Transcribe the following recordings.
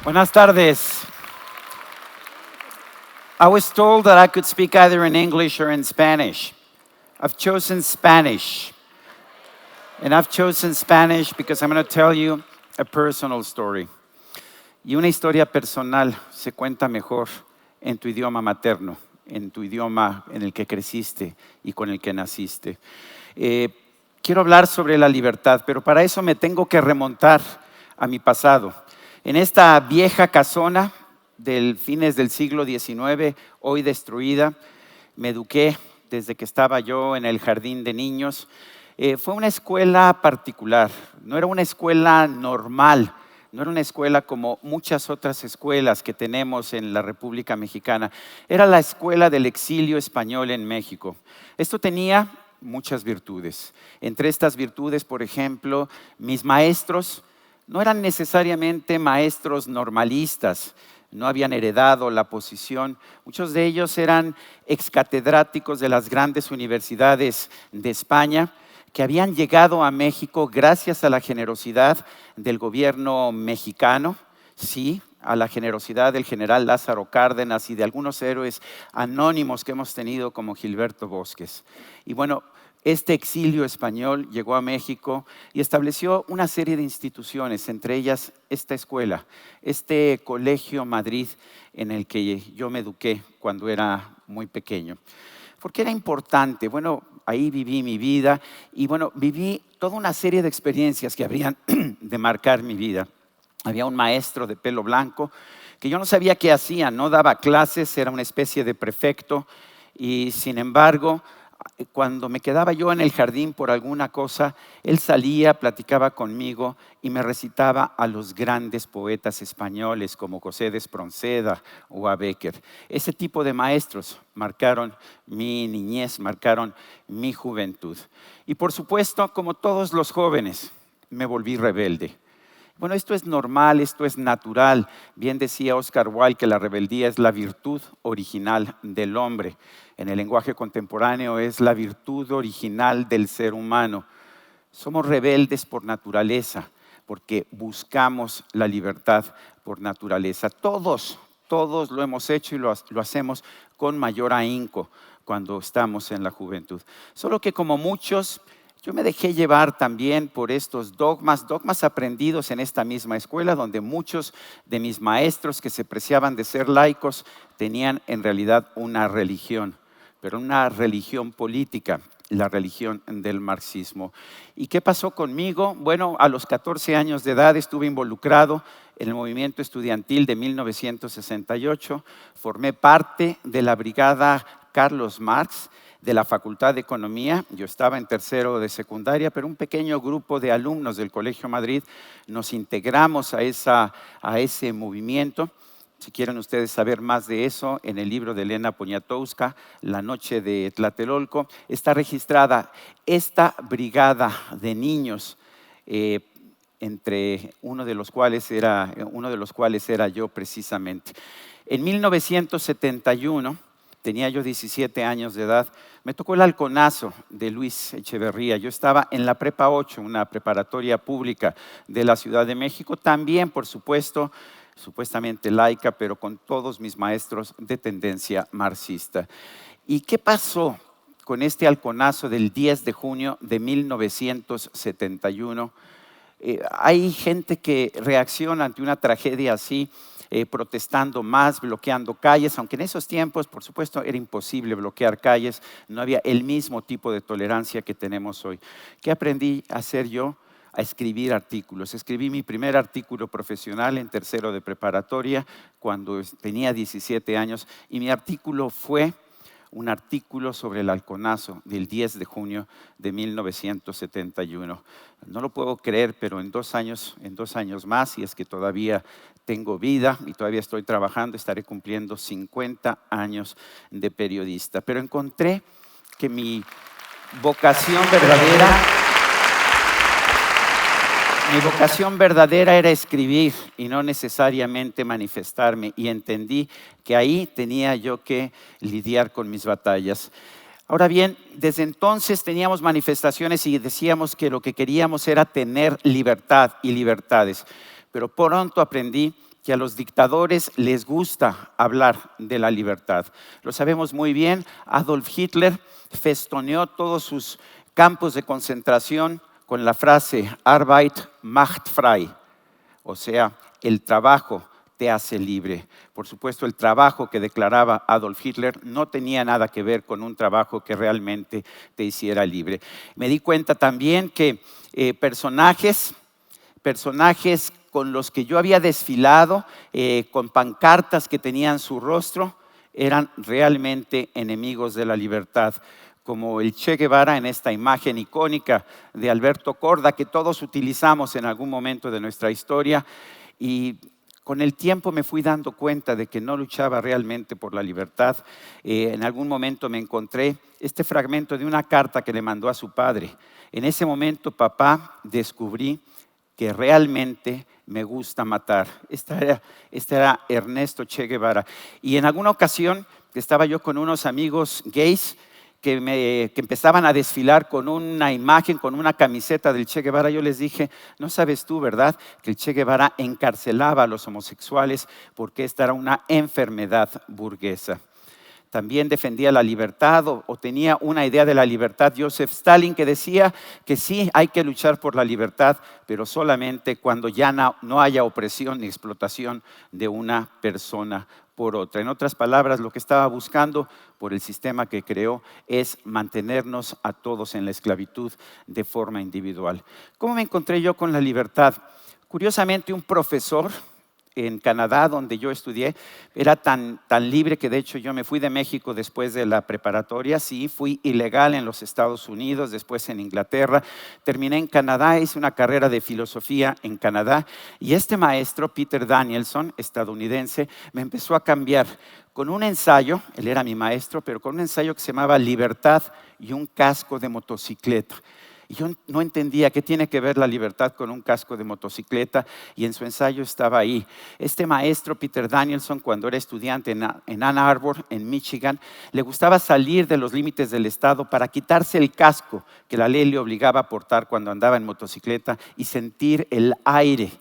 Buenas tardes. I was told that I could speak either in English or in Spanish. I've chosen Spanish. And I've chosen Spanish because I'm going to tell you a personal story. Y una historia personal se cuenta mejor en tu idioma materno, en tu idioma en el que creciste y con el que naciste. Quiero hablar sobre la libertad, pero para eso me tengo que remontar a mi pasado. En esta vieja casona del fines del siglo XIX, hoy destruida, me eduqué desde que estaba yo en el jardín de niños. Fue una escuela particular, no era una escuela normal, no era una escuela como muchas otras escuelas que tenemos en la República Mexicana. Era la escuela del exilio español en México. Esto tenía muchas virtudes. Entre estas virtudes, por ejemplo, mis maestros no eran necesariamente maestros normalistas, no habían heredado la posición. Muchos de ellos eran excatedráticos de las grandes universidades de España, que habían llegado a México gracias a la generosidad del gobierno mexicano, sí, a la generosidad del general Lázaro Cárdenas y de algunos héroes anónimos que hemos tenido como Gilberto Bosques. Y bueno, este exilio español llegó a México y estableció una serie de instituciones, entre ellas esta escuela, este Colegio Madrid en el que yo me eduqué cuando era muy pequeño. ¿Por qué era importante? Bueno, ahí viví mi vida y bueno, viví toda una serie de experiencias que habrían de marcar mi vida. Había un maestro de pelo blanco que yo no sabía qué hacía, no daba clases, era una especie de prefecto y sin embargo, cuando me quedaba yo en el jardín por alguna cosa, él salía, platicaba conmigo y me recitaba a los grandes poetas españoles como José de Espronceda o a Bécquer. Ese tipo de maestros marcaron mi niñez, marcaron mi juventud. Y por supuesto, como todos los jóvenes, me volví rebelde. Bueno, esto es normal, esto es natural. Bien decía Oscar Wilde que la rebeldía es la virtud original del hombre. En el lenguaje contemporáneo es la virtud original del ser humano. Somos rebeldes por naturaleza, porque buscamos la libertad por naturaleza. Todos lo hemos hecho y lo hacemos con mayor ahínco cuando estamos en la juventud. Solo que como muchos, yo me dejé llevar también por estos dogmas aprendidos en esta misma escuela, donde muchos de mis maestros que se preciaban de ser laicos tenían en realidad una religión, pero una religión política, la religión del marxismo. ¿Y qué pasó conmigo? Bueno, a los 14 años de edad estuve involucrado en el movimiento estudiantil de 1968, formé parte de la brigada Carlos Marx, de la Facultad de Economía. Yo estaba en tercero de secundaria, pero un pequeño grupo de alumnos del Colegio Madrid nos integramos a ese movimiento. Si quieren ustedes saber más de eso, en el libro de Elena Poniatowska, La noche de Tlatelolco, está registrada esta brigada de niños, entre uno de los cuales era yo precisamente. En 1971, tenía yo 17 años de edad, me tocó el halconazo de Luis Echeverría. Yo estaba en la Prepa 8, una preparatoria pública de la Ciudad de México, también, por supuesto, supuestamente laica, pero con todos mis maestros de tendencia marxista. ¿Y qué pasó con este halconazo del 10 de junio de 1971? Hay gente que reacciona ante una tragedia así, protestando más, bloqueando calles, aunque en esos tiempos, por supuesto, era imposible bloquear calles, no había el mismo tipo de tolerancia que tenemos hoy. ¿Qué aprendí a hacer yo? A escribir artículos. Escribí mi primer artículo profesional en tercero de preparatoria cuando tenía 17 años y mi artículo fue un artículo sobre el halconazo del 10 de junio de 1971. No lo puedo creer, pero en 2 años más, y es que todavía tengo vida y todavía estoy trabajando, estaré cumpliendo 50 años de periodista. Pero encontré que mi vocación verdadera era escribir y no necesariamente manifestarme, y entendí que ahí tenía yo que lidiar con mis batallas. Ahora bien, desde entonces teníamos manifestaciones y decíamos que lo que queríamos era tener libertad y libertades, pero pronto aprendí que a los dictadores les gusta hablar de la libertad. Lo sabemos muy bien, Adolf Hitler festoneó todos sus campos de concentración con la frase Arbeit macht frei, o sea, el trabajo te hace libre. Por supuesto, el trabajo que declaraba Adolf Hitler no tenía nada que ver con un trabajo que realmente te hiciera libre. Me di cuenta también que personajes con los que yo había desfilado, con pancartas que tenían su rostro, eran realmente enemigos de la libertad, como el Che Guevara en esta imagen icónica de Alberto Korda, que todos utilizamos en algún momento de nuestra historia. Y con el tiempo me fui dando cuenta de que no luchaba realmente por la libertad. En algún momento me encontré este fragmento de una carta que le mandó a su padre. En ese momento, papá, descubrí que realmente me gusta matar. Este era Ernesto Che Guevara. Y en alguna ocasión estaba yo con unos amigos gays que empezaban a desfilar con una imagen, con una camiseta del Che Guevara. Yo les dije, no sabes tú, ¿verdad?, que el Che Guevara encarcelaba a los homosexuales porque esta era una enfermedad burguesa. También defendía la libertad o tenía una idea de la libertad Joseph Stalin, que decía que sí, hay que luchar por la libertad, pero solamente cuando ya no haya opresión ni explotación de una persona por otra. En otras palabras, lo que estaba buscando por el sistema que creó es mantenernos a todos en la esclavitud de forma individual. ¿Cómo me encontré yo con la libertad? Curiosamente, un profesor en Canadá, donde yo estudié, era tan libre que de hecho yo me fui de México después de la preparatoria. Sí, fui ilegal en los Estados Unidos, después en Inglaterra. Terminé en Canadá, hice una carrera de filosofía en Canadá y este maestro, Peter Danielson, estadounidense, me empezó a cambiar con un ensayo. Él era mi maestro, pero con un ensayo que se llamaba Libertad y un casco de motocicleta. Y yo no entendía qué tiene que ver la libertad con un casco de motocicleta, y en su ensayo estaba ahí. Este maestro, Peter Danielson, cuando era estudiante en Ann Arbor, en Michigan, le gustaba salir de los límites del estado para quitarse el casco que la ley le obligaba a portar cuando andaba en motocicleta y sentir el aire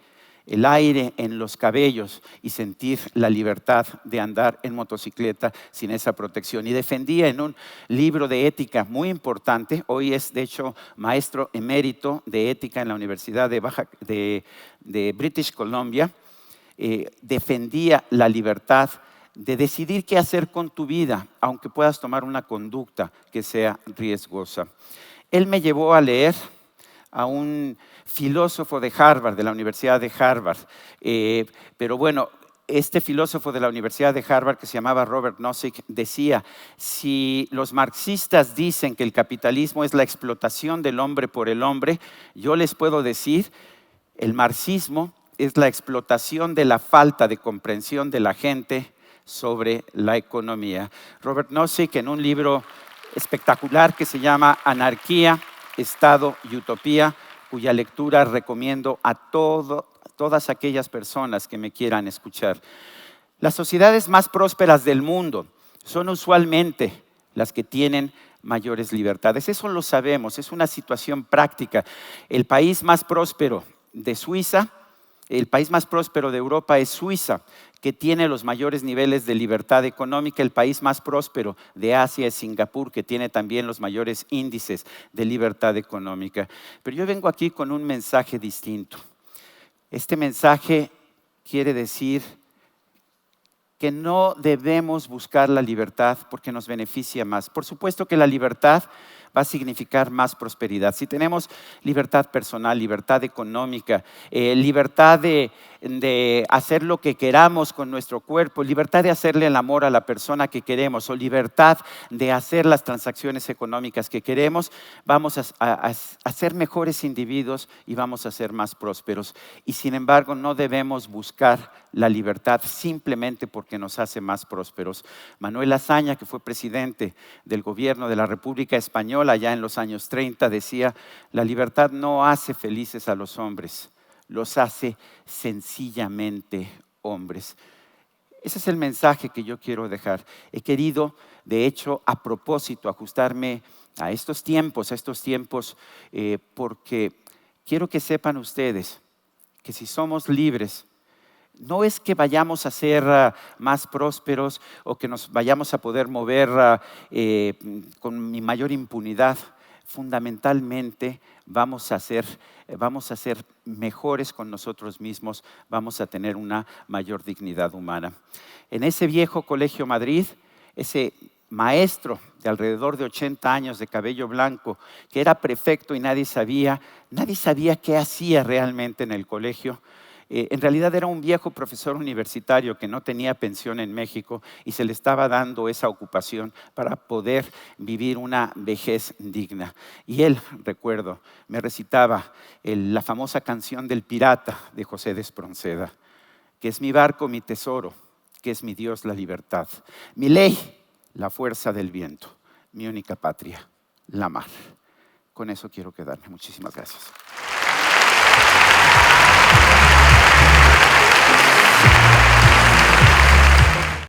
en los cabellos y sentir la libertad de andar en motocicleta sin esa protección. Y defendía en un libro de ética muy importante, hoy es de hecho maestro emérito de ética en la Universidad de British Columbia, defendía la libertad de decidir qué hacer con tu vida, aunque puedas tomar una conducta que sea riesgosa. Él me llevó a leer a un filósofo de Harvard, de la Universidad de Harvard. Pero bueno, este filósofo de la Universidad de Harvard, que se llamaba Robert Nozick, decía: si los marxistas dicen que el capitalismo es la explotación del hombre por el hombre, yo les puedo decir, el marxismo es la explotación de la falta de comprensión de la gente sobre la economía. Robert Nozick, en un libro espectacular que se llama Anarquía, Estado y Utopía, cuya lectura recomiendo a todas aquellas personas que me quieran escuchar. Las sociedades más prósperas del mundo son usualmente las que tienen mayores libertades. Eso lo sabemos, es una situación práctica. El país más próspero de Suiza, el país más próspero de Europa es Suiza, que tiene los mayores niveles de libertad económica. El país más próspero de Asia es Singapur, que tiene también los mayores índices de libertad económica. Pero yo vengo aquí con un mensaje distinto. Este mensaje quiere decir que no debemos buscar la libertad porque nos beneficia más. Por supuesto que la libertad va a significar más prosperidad. Si tenemos libertad personal, libertad económica, libertad de hacer lo que queramos con nuestro cuerpo, libertad de hacerle el amor a la persona que queremos, o libertad de hacer las transacciones económicas que queremos, vamos a ser mejores individuos y vamos a ser más prósperos. Y sin embargo, no debemos buscar la libertad simplemente porque nos hace más prósperos. Manuel Azaña, que fue presidente del gobierno de la República Española ya en los años 30, decía: la libertad no hace felices a los hombres, los hace sencillamente hombres. Ese es el mensaje que yo quiero dejar. He querido, de hecho, a propósito, ajustarme a estos tiempos, porque quiero que sepan ustedes que si somos libres, No es que vayamos a ser más prósperos o que nos vayamos a poder mover con mi mayor impunidad. Fundamentalmente vamos a ser mejores con nosotros mismos, vamos a tener una mayor dignidad humana. En ese viejo Colegio Madrid, ese maestro de alrededor de 80 años de cabello blanco, que era prefecto y nadie sabía qué hacía realmente en el colegio. En realidad era un viejo profesor universitario que no tenía pensión en México y se le estaba dando esa ocupación para poder vivir una vejez digna. Y él, recuerdo, me recitaba la famosa canción del pirata de José de Espronceda, que es mi barco, mi tesoro, que es mi Dios la libertad, mi ley, la fuerza del viento, mi única patria, la mar. Con eso quiero quedarme. Muchísimas gracias.